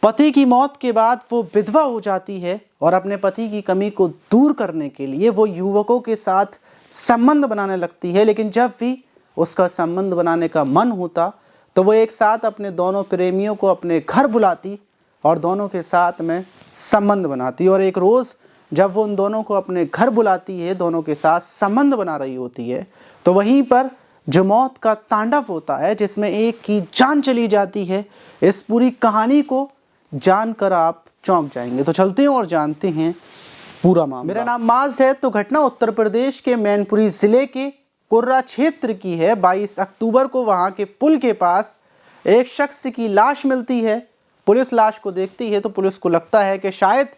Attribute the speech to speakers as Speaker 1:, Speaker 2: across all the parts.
Speaker 1: पति की मौत के बाद वो विधवा हो जाती है और अपने पति की कमी को दूर करने के लिए वो युवकों के साथ संबंध बनाने लगती है। लेकिन जब भी उसका संबंध बनाने का मन होता तो वो एक साथ अपने दोनों प्रेमियों को अपने घर बुलाती और दोनों के साथ में संबंध बनाती। और एक रोज़ जब वो उन दोनों को अपने घर बुलाती है, दोनों के साथ संबंध बना रही होती है, तो वहीं पर जो मौत का तांडव होता है जिसमें एक की जान चली जाती है। इस पूरी कहानी को जानकर आप चौंक जाएंगे। तो चलते हैं और जानते हैं पूरा मामला। मेरा नाम माज है। तो घटना उत्तर प्रदेश के मैनपुरी ज़िले के कुर्रा क्षेत्र की है। 22 अक्टूबर को वहां के पुल के पास एक शख्स की लाश मिलती है। पुलिस लाश को देखती है तो पुलिस को लगता है कि शायद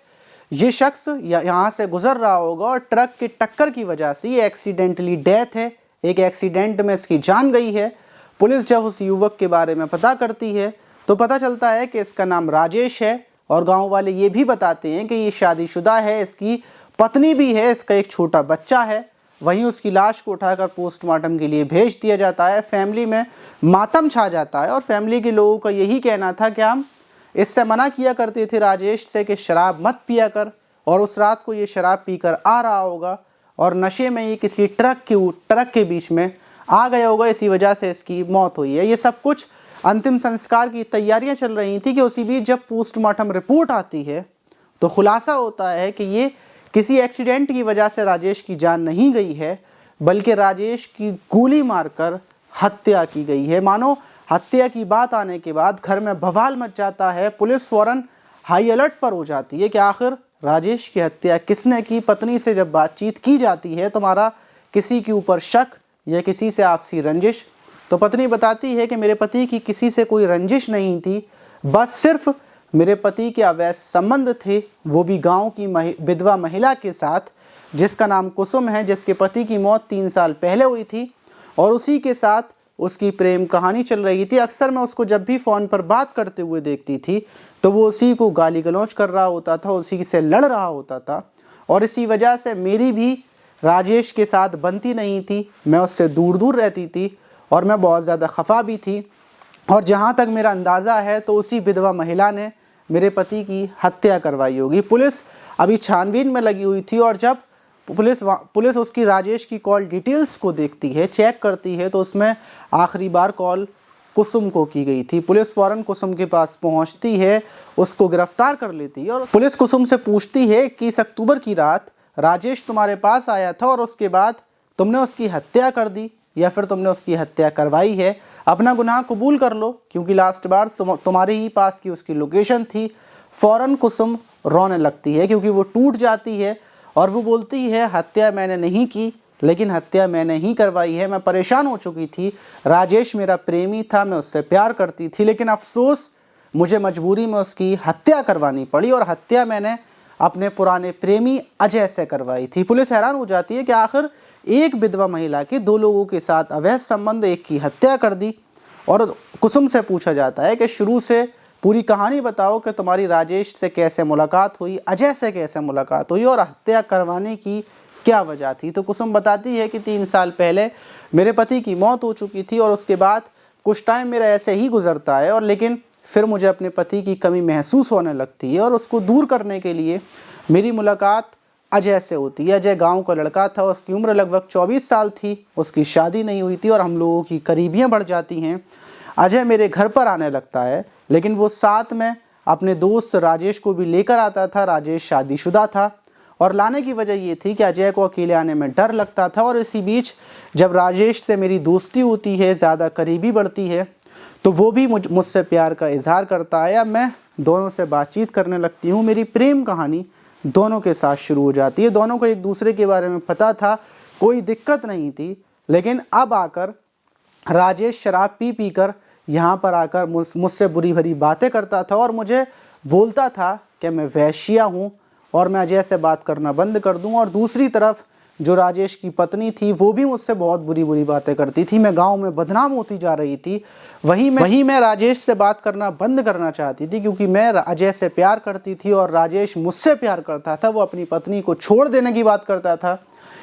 Speaker 1: ये शख्स यहाँ से गुजर रहा होगा और ट्रक की टक्कर की वजह से ये एक्सीडेंटली डेथ है, एक एक्सीडेंट में इसकी जान गई है। पुलिस जब उस युवक के बारे में पता करती है तो पता चलता है कि इसका नाम राजेश है और गांव वाले ये भी बताते हैं कि ये शादीशुदा है, इसकी पत्नी भी है, इसका एक छोटा बच्चा है। वहीं उसकी लाश को उठाकर पोस्टमार्टम के लिए भेज दिया जाता है। फैमिली में मातम छा जाता है और फैमिली के लोगों का यही कहना था कि हम इससे मना किया करते थे राजेश से कि शराब मत पिया कर, और उस रात को ये शराब पीकर आ रहा होगा और नशे में ये किसी ट्रक के बीच में आ गया होगा, इसी वजह से इसकी मौत हुई है। ये सब कुछ अंतिम संस्कार की तैयारियां चल रही थी कि उसी बीच जब पोस्टमार्टम रिपोर्ट आती है तो खुलासा होता है कि ये किसी एक्सीडेंट की वजह से राजेश की जान नहीं गई है, बल्कि राजेश की गोली मारकर हत्या की गई है। मानो हत्या की बात आने के बाद घर में बवाल मच जाता है। पुलिस फौरन हाई अलर्ट पर हो जाती है कि आखिर राजेश की हत्या किसने की। पत्नी से जब बातचीत की जाती है तुम्हारा किसी के ऊपर शक या किसी से आपसी रंजिश, तो पत्नी बताती है कि मेरे पति की किसी से कोई रंजिश नहीं थी, बस सिर्फ मेरे पति के अवैध संबंध थे, वो भी गांव की विधवा महिला के साथ जिसका नाम कुसुम है, जिसके पति की मौत 3 साल पहले हुई थी और उसी के साथ उसकी प्रेम कहानी चल रही थी। अक्सर मैं उसको जब भी फ़ोन पर बात करते हुए देखती थी तो वो उसी को गाली गलौज कर रहा होता था, उसी से लड़ रहा होता था और इसी वजह से मेरी भी राजेश के साथ बनती नहीं थी। मैं उससे दूर दूर रहती थी और मैं बहुत ज़्यादा खफा भी थी। और जहाँ तक मेरा अंदाज़ा है तो उसी विधवा महिला ने मेरे पति की हत्या करवाई होगी। पुलिस अभी छानबीन में लगी हुई थी और जब पुलिस उसकी राजेश की कॉल डिटेल्स को देखती है, चेक करती है, तो उसमें आखिरी बार कॉल कुसुम को की गई थी। पुलिस फ़ौरन कुसुम के पास पहुंचती है, उसको गिरफ्तार कर लेती है और पुलिस कुसुम से पूछती है कि 21 अक्टूबर की रात राजेश तुम्हारे पास आया था और उसके बाद तुमने उसकी हत्या कर दी या फिर तुमने उसकी हत्या करवाई है, अपना गुनाह कबूल कर लो, क्योंकि लास्ट बार तुम्हारे ही पास की उसकी लोकेशन थी। फ़ौरन कुसुम रोने लगती है क्योंकि वो टूट जाती है और वो बोलती है हत्या मैंने नहीं की, लेकिन हत्या मैंने ही करवाई है। मैं परेशान हो चुकी थी, राजेश मेरा प्रेमी था, मैं उससे प्यार करती थी, लेकिन अफसोस मुझे मजबूरी में उसकी हत्या करवानी पड़ी और हत्या मैंने अपने पुराने प्रेमी अजय से करवाई थी। पुलिस हैरान हो जाती है कि आखिर एक विधवा महिला के 2 लोगों के साथ अवैध संबंध, एक की हत्या कर दी। और कुसुम से पूछा जाता है कि शुरू से पूरी कहानी बताओ कि तुम्हारी राजेश से कैसे मुलाकात हुई, अजय से कैसे मुलाकात हुई और हत्या करवाने की क्या वजह थी। तो कुसुम बताती है कि 3 साल पहले मेरे पति की मौत हो चुकी थी और उसके बाद कुछ टाइम मेरा ऐसे ही गुजरता है और लेकिन फिर मुझे अपने पति की कमी महसूस होने लगती है और उसको दूर करने के लिए मेरी मुलाकात अजय से होती है। अजय गांव का लड़का था, उसकी उम्र लगभग 24 साल थी, उसकी शादी नहीं हुई थी और हम लोगों की करीबियाँ बढ़ जाती हैं। अजय मेरे घर पर आने लगता है, लेकिन वो साथ में अपने दोस्त राजेश को भी लेकर आता था। राजेश शादीशुदा था और लाने की वजह ये थी कि अजय को अकेले आने में डर लगता था और इसी बीच जब राजेश से मेरी दोस्ती होती है, ज़्यादा करीबी बढ़ती है, तो वो भी मुझसे प्यार का इजहार करता है। अब मैं दोनों से बातचीत करने लगती हूँ। मेरी प्रेम कहानी दोनों के साथ शुरू हो जाती है। दोनों को एक दूसरे के बारे में पता था, कोई दिक्कत नहीं थी, लेकिन अब आकर राजेश शराब पी कर यहाँ पर आकर मुझसे बुरी भरी बातें करता था और मुझे बोलता था कि मैं वैश्या हूँ और मैं अजय से बात करना बंद कर दूँ। और दूसरी तरफ जो राजेश की पत्नी थी वो भी मुझसे बहुत बुरी बुरी बातें करती थी। मैं गांव में बदनाम होती जा रही थी। वहीं मैं राजेश से बात करना बंद करना चाहती थी क्योंकि मैं अजय से प्यार करती थी और राजेश मुझसे प्यार करता था। वो अपनी पत्नी को छोड़ देने की बात करता था।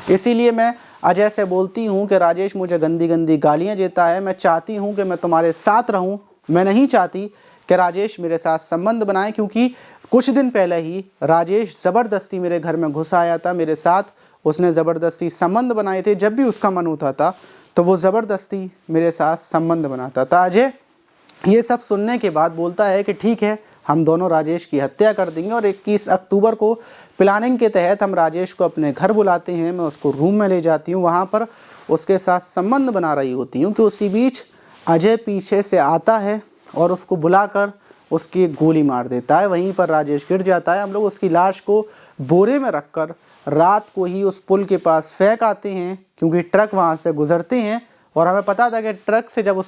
Speaker 1: इसीलिए मैं अजय से बोलती हूँ कि राजेश मुझे गंदी गंदी गालियाँ देता है, मैं चाहती हूँ कि मैं तुम्हारे साथ रहूँ, मैं नहीं चाहती कि राजेश मेरे साथ संबंध बनाए, क्योंकि कुछ दिन पहले ही राजेश ज़बरदस्ती मेरे घर में घुस आया था, मेरे साथ उसने ज़बरदस्ती संबंध बनाए थे। जब भी उसका मन होता था तो वो ज़बरदस्ती मेरे साथ संबंध बनाता था। अजय ये सब सुनने के बाद बोलता है कि ठीक है, हम दोनों राजेश की हत्या कर देंगे। और 21 अक्टूबर को प्लानिंग के तहत हम राजेश को अपने घर बुलाते हैं। मैं उसको रूम में ले जाती हूँ, वहाँ पर उसके साथ संबंध बना रही होती हूँ कि उसी बीच अजय पीछे से आता है और उसको बुलाकर उसकी गोली मार देता है। वहीं पर राजेश गिर जाता है। हम लोग उसकी लाश को बोरे में रखकर रात को ही उस पुल के पास फेंक आते हैं, क्योंकि ट्रक वहाँ से गुजरते हैं और हमें पता था कि ट्रक से जब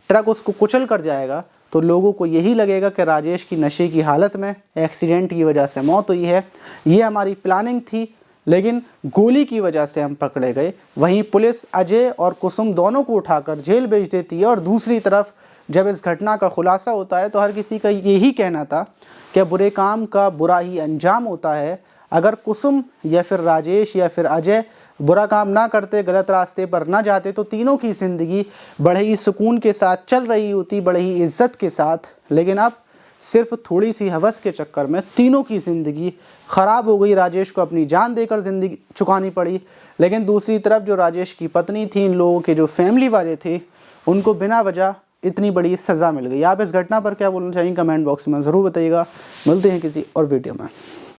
Speaker 1: ट्रक उसको कुचल कर जाएगा तो लोगों को यही लगेगा कि राजेश की नशे की हालत में एक्सीडेंट की वजह से मौत हुई है। ये हमारी प्लानिंग थी, लेकिन गोली की वजह से हम पकड़े गए। वहीं पुलिस अजय और कुसुम दोनों को उठाकर जेल भेज देती है। और दूसरी तरफ जब इस घटना का खुलासा होता है तो हर किसी का यही कहना था कि बुरे काम का बुरा ही अंजाम होता है। अगर कुसुम या फिर राजेश या फिर अजय बुरा काम ना करते, गलत रास्ते पर ना जाते, तो तीनों की ज़िंदगी बड़े ही सुकून के साथ चल रही होती, बड़े ही इज्जत के साथ। लेकिन अब सिर्फ थोड़ी सी हवस के चक्कर में तीनों की ज़िंदगी ख़राब हो गई। राजेश को अपनी जान देकर ज़िंदगी चुकानी पड़ी। लेकिन दूसरी तरफ जो राजेश की पत्नी थी, इन लोगों के जो फैमिली वाले थे, उनको बिना वजह इतनी बड़ी सज़ा मिल गई। आप इस घटना पर क्या बोलना चाहिए कमेंट बॉक्स में ज़रूर बताइएगा। मिलते हैं किसी और वीडियो में।